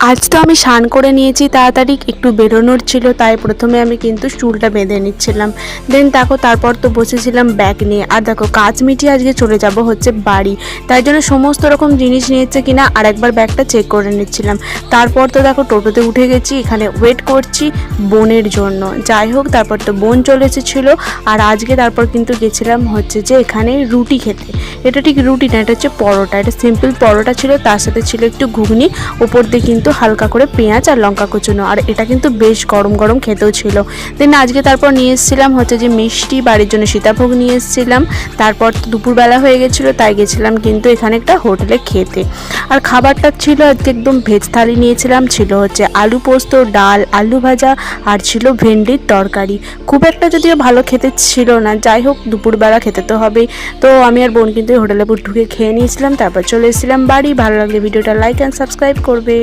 আজ তো আমি স্নান করে নিয়েছি, তাড়াতাড়ি একটু বেরোনোর ছিল, তাই প্রথমে আমি কিন্তু চুলটা বেঁধে নিচ্ছিলাম। দেন দেখো তারপর তো বসেছিলাম ব্যাগ নিয়ে। আর দেখো কাজ মিটিয়ে আজকে চলে যাব হচ্ছে বাড়ি, তাই জন্য সমস্ত রকম জিনিস নিয়েছে কিনা আর একবার ব্যাগটা চেক করে নিচ্ছিলাম। তারপর তো দেখো টোটোতে উঠে গেছি, এখানে ওয়েট করছি বোনের জন্য। যাই হোক তারপর তো বোন চলে এসেছিলো। আর আজকে তারপর কিন্তু গেছিলাম হচ্ছে যে এখানে রুটি খেতে। এটা ঠিক রুটি না, এটা হচ্ছে পরোটা। এটা সিম্পল পরোটা ছিল, তার সাথে ছিল একটু ঘুগনি, উপর দিয়ে কিন্তু হালকা করে পেঁয়াজ আর লঙ্কা কুচুনো। আর এটা কিন্তু বেশ গরম গরম খেতেও ছিল। দেন আজকে তারপর নিয়ে এসেছিলাম হচ্ছে যে মিষ্টি, বাড়ির জন্য সীতাভোগ নিয়ে এসেছিলাম। তারপর দুপুরবেলা হয়ে গেছিলো, তাই গেছিলাম কিন্তু এখানে একটা হোটেলে খেতে। আর খাবারটা ছিল আজকে একদম ভেজ থালি নিয়েছিলাম। ছিল হচ্ছে আলু পোস্ত, ডাল, আলু ভাজা আর ছিল ভেন্ডির তরকারি। খুব একটা যদিও ভালো খেতে ছিল না, যাই হোক দুপুরবেলা খেতে তো হবেই। তো আমি আর বোন কিন্তু হোটেলে ঢুকে খেয়ে নিয়েছিলাম, তারপর চলে এসেছিলাম বাড়ি। ভালো লাগলে ভিডিওটা লাইক অ্যান্ড সাবস্ক্রাইব করবে।